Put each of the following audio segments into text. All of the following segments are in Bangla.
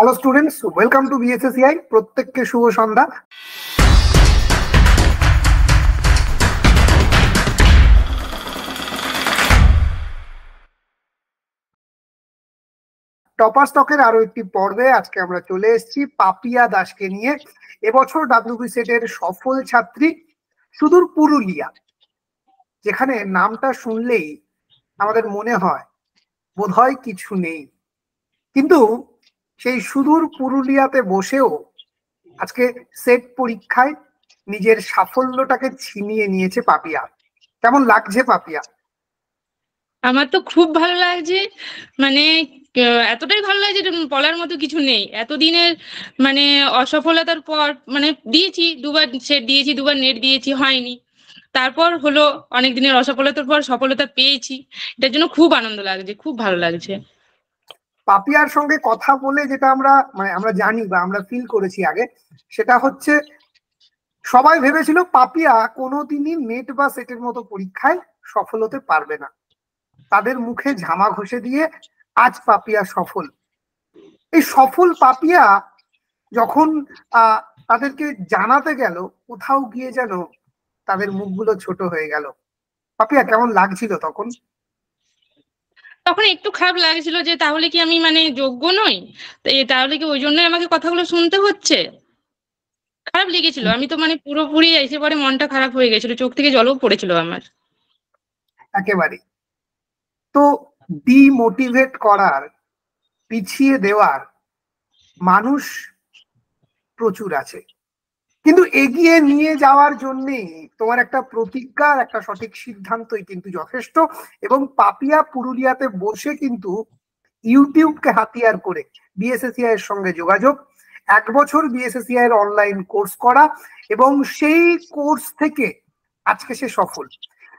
Hello students, welcome to BSACI. প্রত্যেককে শুভ সন্ধ্যা। টপার স্টকের আরো একটি পর্বে আজকে আমরা চলে এসেছি পাপিয়া দাসকে নিয়ে। এবছর ডাব্লিউবি সেটের সফল ছাত্রী, সুদূর পুরুলিয়া, যেখানে নামটা শুনলেই আমাদের মনে হয় বোধহয় কিছু নেই, কিন্তু সেই সুদূর পুরুলিয়াতে বসেও আজকে সেট পরীক্ষায় নিজের সাফল্যটাকে ছিনিয়ে নিয়েছে পাপিয়া। কেমন লাগছে পাপিয়া? আমার তো খুব ভালো লাগছে, মানে এতটাই ভালো লাগছে যে বলার মতো কিছু নেই। এতদিনের মানে অসফলতার পর মানে দিয়েছি, দুবার সেট দিয়েছি, দুবার নেট দিয়েছি, হয়নি। তারপর হলো অনেক দিনের অসফলতার পর সফলতা পেয়েছি, এটার জন্য খুব আনন্দ লাগছে, খুব ভালো লাগছে। পাপিয়ার সঙ্গে কথা বলে যেটা আমরা জানি বা আমরা ফিল করেছি আগে, সেটা হচ্ছে সবাই ভেবেছিল পাপিয়া কোনোদিনই নেট বা সেটের মতো পরীক্ষায় সফল হতে পারবে না। তাদের মুখে ঝামা ঘষে দিয়ে আজ পাপিয়া সফল। এই সফল পাপিয়া যখন তাদেরকে জানাতে গেল, কোথাও গিয়ে যেন তাদের মুখগুলো ছোট হয়ে গেল। পাপিয়া, কেমন লাগছিল তখন? তখন একটু খারাপ লাগছিল যে তাহলে কি আমি মানে যোগ্য নই, তাহলে কি ওই জন্যই আমাকে কথাগুলো শুনতে হচ্ছে। খারাপ লেগেছিল, আমি তো মানে পুরোপুরি এসে পরে মনটা খারাপ হয়ে গেছিল, চোখ থেকে জলও পড়েছিল আমার। একেবারে। তো ডিমোটিভেট করার, পিছিয়ে দেওয়ার মানুষ প্রচুর আছে, কিন্তু এগিয়ে নিয়ে যাওয়ার জন্য তোমার একটা প্রতিজ্ঞা, একটা সঠিক সিদ্ধান্তই কিন্তু যথেষ্ট। এবং পাপিয়া পুরুলিয়াতে বসে কিন্তু ইউটিউবকে হাতিয়ার করে বিএসএসিআই এর সঙ্গে যোগাযোগ, 1 বছর বিএসএসিআই এর অনলাইন কোর্স করা, এবং সেই কোর্স থেকে আজকে সে সফল।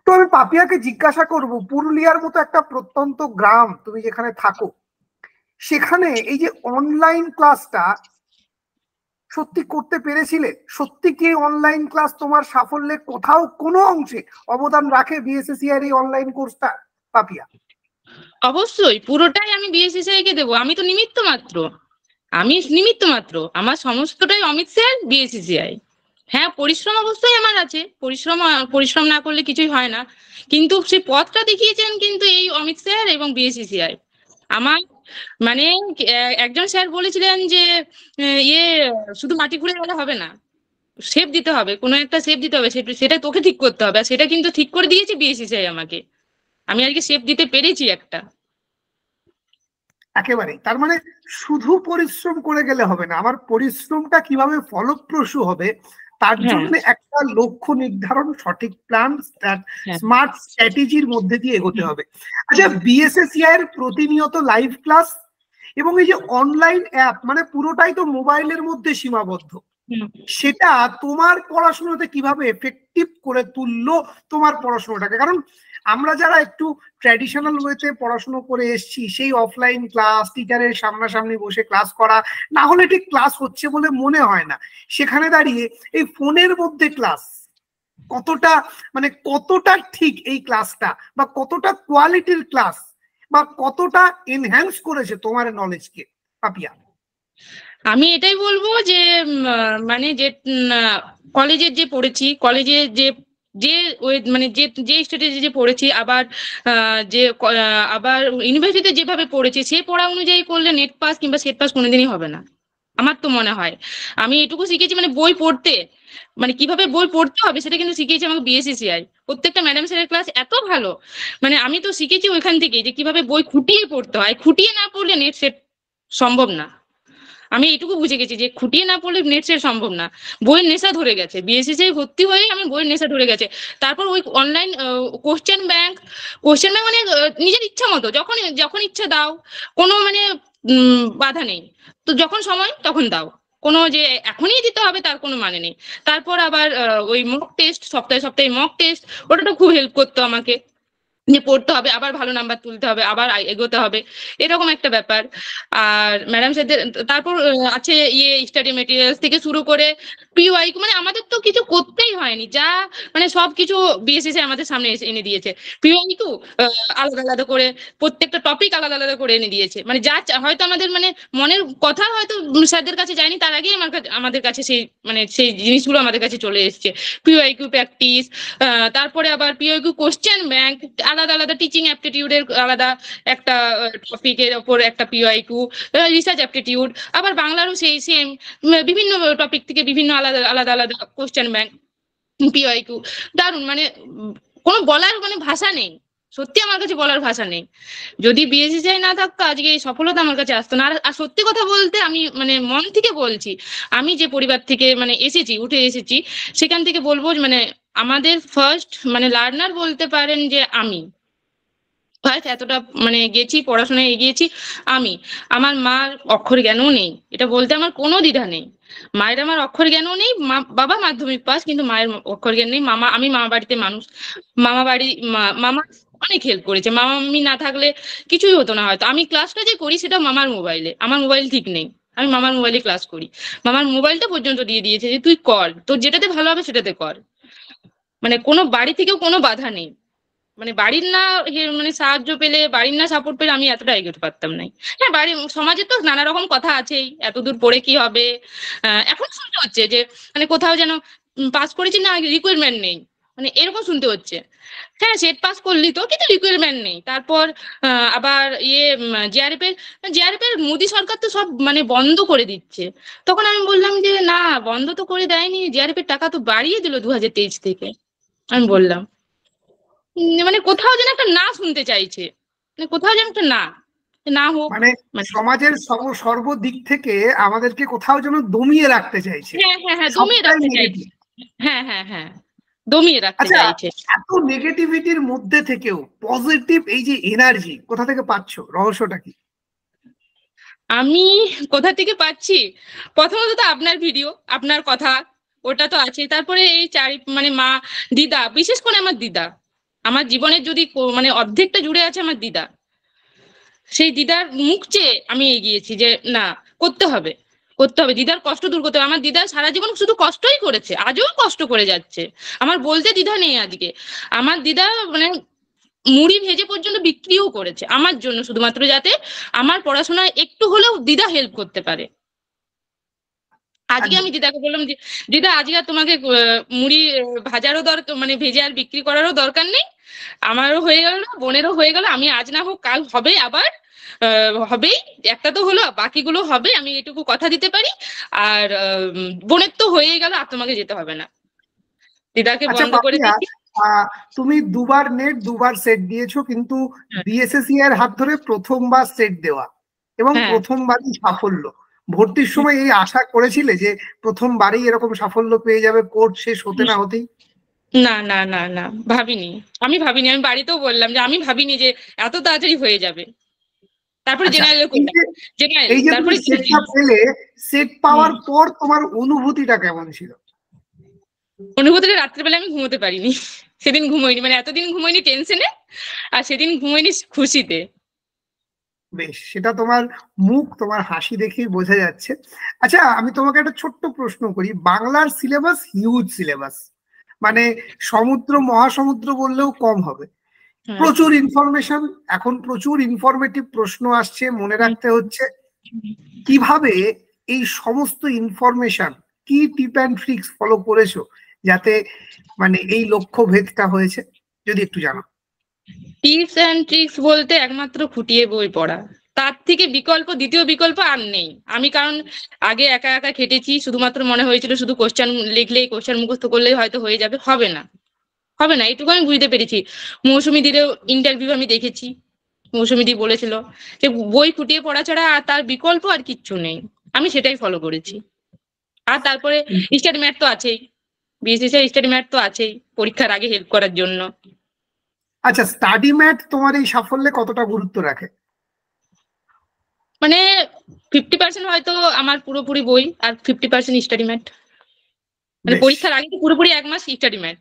তো আমি পাপিয়াকে জিজ্ঞাসা করব, পুরুলিয়ার মতো একটা প্রত্যন্ত গ্রাম তুমি যেখানে থাকো, সেখানে এই যে অনলাইন ক্লাসটা সত্যি করতে পেরেছিলে? সত্যি কি অনলাইন ক্লাস তোমার সাফল্যে কোথাও কোনো অংশে অবদান রাখে বিএসএসিআই এর এই অনলাইন কোর্সটা, পাপিয়া? অবশ্যই, পুরোটাই আমি বিএসসিসিআই কে দেবো। আমি তো নিমিত্ত মাত্র, আমার সমস্তটাই অমিত স্যার, বিএসসিসিআই। হ্যাঁ, পরিশ্রম অবশ্যই আমার আছে, পরিশ্রম না করলে কিছুই হয় না, কিন্তু সেই পথটা দেখিয়েছেন কিন্তু এই অমিত স্যার এবং বিএসসিসিআই। আমার মানে একজন স্যার বলেছিলেন যে ইয়ে শুধু মাটি খুঁড়ে গেলে হবে না, শেপ দিতে হবে, কোনো একটা শেপ দিতে হবে, সেটা তোকে ঠিক করতে হবে, আর সেটা কিন্তু ঠিক করে দিয়েছে বিএসসিসিআই আমাকে। আমি আজকে শেপ দিতে পেরেছি একটা। একেবারে। তার মানে শুধু পরিশ্রম করে গেলে হবে না, আমার পরিশ্রমটা কিভাবে ফলপ্রসূ হবে তার জন্য একটা লক্ষ্য নির্ধারণ, সঠিক প্ল্যান, স্মার্ট স্ট্র্যাটেজির মধ্যে দিয়ে এগোতে হবে। আচ্ছা, বিএসএসিআই এর প্রতিনিয়ত লাইভ ক্লাস এবং এই যে অনলাইন অ্যাপ, মানে পুরোটাই তো মোবাইলের মধ্যে সীমাবদ্ধ, সেটা তোমার পড়াশোনাতে কিভাবে এফেক্টিভ করে তুললো তোমার পড়াশোনাটাকে? কারণ আমরা যারা একটু ট্র্যাডিশনাল ওয়েতে পড়াশোনা করে এসেছি, সেই অফলাইন ক্লাস, টিচারের সামনাসামনি বসে ক্লাস করা, না হলে ঠিক ক্লাস হচ্ছে বলে মনে হয় না। সেখানে দাঁড়িয়ে এই ফোনের মধ্যে ক্লাস কতটা ঠিক এই ক্লাসটা, বা কতটা কোয়ালিটির ক্লাস, বা কতটা এনহ্যান্স করেছে তোমার নলেজকে, পাপিয়া? আমি এটাই বলবো যে মানে যে কলেজে যে পড়েছি, কলেজে যে যে মানে যে স্ট্র্যাটেজি যে পড়েছি, আবার আবার ইউনিভার্সিটিতে যেভাবে পড়েছি, সেই পড়া অনুযায়ী করলে নেট পাস কিংবা সেট পাস কোনোদিনই হবে না, আমার তো মনে হয়। আমি এটুকু শিখেছি, মানে বই পড়তে, মানে কিভাবে বই পড়তে হবে সেটা কিন্তু শিখিয়েছে আমাকে বিএসসিসিআই। প্রত্যেকটা ম্যাডাম স্যারের ক্লাস এত ভালো, মানে আমি তো শিখেছি ওইখান থেকেই যে কিভাবে বই খুঁটিয়ে পড়তে হয়। খুঁটিয়ে না পড়লে নেট সেট সম্ভব না। আমি এটুকু বুঝে গেছি যে খুঁটিয়ে না পড়লে নেট সেট সম্ভব না। বইয়ের নেশা ধরে গেছে, বিএসসিসিআই ভর্তি হয়ে আমি বইয়ের নেশা ধরে গেছে। তারপর ওই অনলাইন কোশ্চেন ব্যাংক মানে নিজের ইচ্ছা মতো যখন যখন ইচ্ছা দাও, কোনো মানে বাধা নেই। তো যখন সময় তখন দাও, কোনো যে এখনই দিতে হবে তার কোনো মানে নেই। তারপর আবার ওই মক টেস্ট, সপ্তাহে সপ্তাহে মক টেস্ট, ওটা তো খুব হেল্প করতো আমাকে। যে পড়তে হবে, আবার ভালো নাম্বার তুলতে হবে, আবার এগোতে হবে, এরকম একটা ব্যাপার। আর ম্যাডাম স্যারদের তারপর আছে স্টাডি মেটেরিয়ালস থেকে শুরু করে পিওয়াই, মানে আমাদের তো কিছু করতেই হয়নি, যা মানে সবকিছু বিএসএসসি আমাদের সামনে এনে দিয়েছে। পিওয়াই টু আলাদা আলাদা করে প্রত্যেকটা টপিক আলাদা আলাদা করে এনে দিয়েছে, মানে যা হয়তো আমাদের মানে মনের কথা হয়তো স্যারদের কাছে যায়নি, তার আগেই আমাদের কাছে সেই মানে সেই জিনিসগুলো আমাদের কাছে চলে এসেছে। পিওয়াইকিউ প্র্যাকটিস, তারপরে আবার পিওয়াইকিউ কোশ্চেন ব্যাংক, আলাদা আলাদা টিচিং অ্যাপটিটিউডের আলাদা একটা টপিকের ওপর একটা পিওয়াইকিউ, রিসার্চ অ্যাপটিটিউড, আবার বাংলারও সেই সেম বিভিন্ন টপিক থেকে বিভিন্ন আলাদা আলাদা আলাদা কোশ্চেন ব্যাংক, পিওয়াইকিউ। দারুণ, মানে কোনো বলার মানে ভাষা নেই, সত্যি আমার কাছে বলার ভাষা নেই। যদি বিএসসিসিআই না থাকতো আজকে এই সফলতা আমার কাছে আসতো না। আর সত্যি কথা বলতে আমি মানে মন থেকে বলছি, আমি যে পরিবার থেকে মানে এসেছি, উঠে এসেছি, সেখান থেকে বলবো মানে আমাদের ফার্স্ট মানে লার্নার বলতে পারেন যে আমি ফার্স্ট এতটা মানে গেছি, পড়াশোনায় এগিয়েছি আমি। আমার মার অক্ষর জ্ঞানও নেই, এটা বলতে আমার কোনো দ্বিধা নেই। মায়ের আমার অক্ষর জ্ঞানও নেই, বাবা মাধ্যমিক পাস, কিন্তু মায়ের অক্ষর জ্ঞান নেই। আমি মামা বাড়িতে মানুষ, মামা বাড়ি মামা অনেক হেল্প করেছে। মামা মামি না থাকলে কিছুই হতো না হয়তো। আমি ক্লাসটা যে করি সেটা মামার মোবাইলে, আমার মোবাইল ঠিক নেই, আমি মামার মোবাইলে ক্লাস করি। মামার মোবাইলটা পর্যন্ত দিয়ে দিয়েছে যে তুই কর, তোর যেটাতে ভালো হবে সেটাতে কর। মানে কোনো বাড়ি থেকেও কোনো বাধা নেই, মানে বাড়ির না মানে সাহায্য পেলে, বাড়ির না সাপোর্ট পেলে আমি এতটা এগোতে পারতাম না। হ্যাঁ, বাড়ির সমাজে তো নানা রকম কথা আছেই, এতদূর পড়ে কি হবে। এখন শুনতে হচ্ছে যে মানে কোথাও যেন পাস করেছি না, রিকোয়ারমেন্ট নেই, মানে এরকম শুনতে হচ্ছে। হ্যাঁ, সেট পাস করলি তো, কিন্তু রিকোয়ারমেন্ট নেই। তারপর আবার জেআরএফ এর মোদী সরকার তো সব মানে বন্ধ করে দিচ্ছে। তখন আমি বললাম যে না, বন্ধ তো করে দেয়নি, জেআরএফ এর টাকা তো বাড়িয়ে দিল 2023 থেকে। আমি বললাম মানে কোথাও যেন একটা না শুনতে চাইছে, মানে কোথাও যেন একটা না, না হোক মানে মানে। সমাজের সর্বদিক থেকে আমাদেরকে কোথাও যেন দমিয়ে রাখতে চাইছে, হ্যাঁ হ্যাঁ হ্যাঁ, দমিয়ে সবটাই রাখতে চাইছে। নেগেটিভ। হ্যাঁ হ্যাঁ হ্যাঁ, দমিয়ে রাখতে আচ্ছা, চাইছে। এত নেগেটিভিটির মধ্যে থেকেও পজিটিভ এই যে এনার্জি কোথা থেকে পাচ্ছো, রহস্যটা কি? আমি কোথা থেকে পাচ্ছি, প্রথমত তো আপনার ভিডিও, আপনার কথা, ওটা তো আছে। তারপরে এই মানে মা, দিদা, বিশেষ করে আমার দিদা, আমার জীবনের যদি মানে অর্ধেকটা জুড়ে আছে আমার দিদা। সেই দিদার মুখ চেয়ে আমি এগিয়েছি যে না, করতে হবে, করতে হবে, দিদার কষ্ট দূর করতে হবে। আমার দিদা সারা জীবন শুধু কষ্টই করেছে, আজও কষ্ট করে যাচ্ছে, আমার বলতে দ্বিধা নেই আজকে। আমার দিদা মানে মুড়ি ভেজে পর্যন্ত বিক্রিও করেছে আমার জন্য, শুধুমাত্র যাতে আমার পড়াশোনায় একটু হলেও দিদা হেল্প করতে পারে। আজকে আমি একদম। দিদাকে বললাম যে দিদা, আজকে আর তোমাকে মুড়ি ভাজারও দরকার মানে ভেজে আর বিক্রি করারও দরকার নেই, আমারও হয়ে গেল, বোনেরও হয়ে গেল, আমি আজ না হোক কাল হবে আবার, হবেই, একটা তো হলো, বাকিগুলো হবে, আমি এটুকু কথা দিতে পারি। আর বোনের তো হয়েই গেল, আর তোমাকে যেতে হবে না। দিদাকে আচ্ছা বন্ধ করে পাপিয়া, দিয়েছি। তুমি দুবার নেট দুবার সেট দিয়েছো, কিন্তু বিএসএসসি এর হাত ধরে প্রথমবার সেট দেওয়া এবং হ্যাঁ, প্রথমবারই সাফল্য। ভর্তির সময় এই আশা করেছিলে যে প্রথমবারই এরকম সাফল্য পেয়ে যাবে, কোর্স শেষ হতে না হতেই? না না না না, ভাবিনি, আমি ভাবিনি, আমি বাড়িতেও বললাম যে আমি ভাবিনি যে এত তাড়াতাড়ি হয়ে যাবে। তারপরে আচ্ছা, জেনারেল এই করলাম, যে জেনারেল, এই যে তুমি তারপরে সেটটা পেলে, সেট পাওয়ার পর তোমার অনুভূতিটা কেমন ছিল? অনুভূতিটা রাত্রেবেলা আমি ঘুমোতে পারিনি, সেদিন ঘুমোইনি, মানে এতদিন ঘুমোইনি টেনশনে, আর সেদিন ঘুমোইনি খুশিতে। বেশ, সেটা তোমার মুখ, তোমার হাসি দেখেই বোঝা যাচ্ছে। আচ্ছা, আমি তোমাকে একটা ছোট্ট প্রশ্ন করি। বাংলার সিলেবাস হিউজ সিলেবাস, মানে সমুদ্র মহাসমুদ্র বললেও কম হবে। হ্যাঁ, প্রচুর ইনফরমেশন, এখন প্রচুর ইনফরমেটিভ প্রশ্ন আসছে, মনে রাখতে হচ্ছে। কিভাবে এই সমস্ত ইনফরমেশন, কি টিপ অ্যান্ড ট্রিক্স ফলো করেছো যাতে মানে এই লক্ষ্য ভেদটা হয়েছে, যদি একটু জানো। টিপস এন্ড ট্রিক্স বলতে একমাত্র খুঁটিয়ে বই পড়া, তার থেকে বিকল্প, দ্বিতীয় বিকল্প আর নেই। আমি কারণ আগে একা একা খেটেছি, শুধুমাত্র মনে হয়েছিল শুধু কোশ্চেন লিখলেই, কোশ্চেন মুখস্থ করলেই হয়তো হয়ে যাবে, হবে না, হবে না, এটুকু আমি বুঝতে পেরেছি। মৌসুমী দিরও ইন্টারভিউ আমি দেখেছি, মৌসুমী দি বলেছিল যে বই খুঁটিয়ে পড়া ছাড়া আর তার বিকল্প আর কিচ্ছু নেই, আমি সেটাই ফলো করেছি। আর তারপরে স্টাডি ম্যাট তো আছেই, বিএসসি স্টাডি ম্যাট তো আছেই পরীক্ষার আগে হেল্প করার জন্য। আচ্ছা, স্টাডি ম্যাট তোমার এই সাফল্যে কতটা গুরুত্ব রাখে? মানে 50% হয়তো আমার পুরোপুরি বই, আর 50% স্টাডি ম্যাট, মানে বেশ, পরীক্ষার আগে তো পুরোপুরি 1 মাস স্টাডি ম্যাট।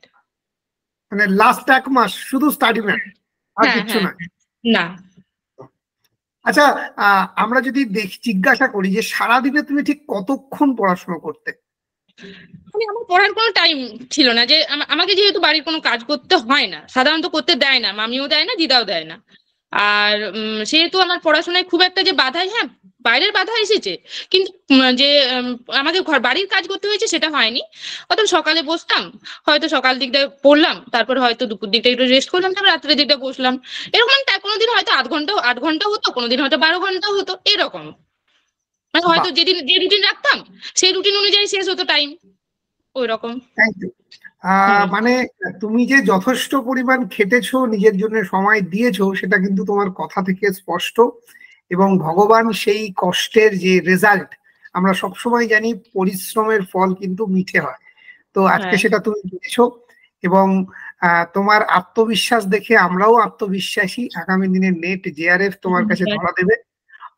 মানে লাস্ট 1 মাস শুধু স্টাডি ম্যাট? আর কিচ্ছু নয়? না। আচ্ছা, আমরা যদি জিজ্ঞাসা করি যে সারাদিনে তুমি ঠিক কতক্ষণ পড়াশোনা করতে? মানে আমার পড়ার কোনো টাইম ছিল না, যে আমাকে যেহেতু বাড়ির কোনো কাজ করতে হয় না, সাধারণত করতে দেয় না, মামিও দেয় না, দিদাও দেয় না। আর সেহেতু আমার পড়াশোনায় খুব একটা যে বাধা, হ্যাঁ বাইরের বাধা এসেছে, কিন্তু যে আমাকে বাড়ির কাজ করতে হয়েছে সেটা হয়নি। অত সকালে বসতাম, হয়তো সকাল দিকটা পড়লাম, তারপর হয়তো দুপুর দিকটা একটু রেস্ট করলাম, তারপর রাত্রের দিকটা বসলাম। এরকম কোনোদিন হয়তো 8 ঘন্টা হতো, কোনোদিন হয়তো 12 ঘন্টা হতো, এরকম। মানে হয়তো যেদিন যে রুটিন রাখতাম সেই রুটিন অনুযায়ী শেষ হতো টাইম, ওই রকম। Thank you. মানে তুমি যে যথেষ্ট পরিমাণ খেটেছো, নিজের জন্য সময় দিয়েছো, সেটা কিন্তু তোমার কথা থেকে স্পষ্ট। এবং ভগবান সেই কষ্টের যে রেজাল্ট, আমরা সবসময় জানি পরিশ্রমের ফল কিন্তু মিঠে হয়। তো আজকে সেটা তুমি দিয়েছো, এবং তোমার আত্মবিশ্বাস দেখে আমরাও আত্মবিশ্বাসী। আগামী দিনে নেট জেআরএফ তোমার কাছে ধরা দেবে।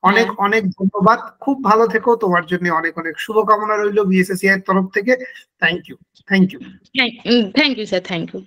অনেক অনেক ধন্যবাদ, খুব ভালো থেকো, তোমার জন্য অনেক অনেক শুভকামনা রইল বিএসএসসিআই এর তরফ থেকে। Thank you, thank you. Thank you sir, thank you.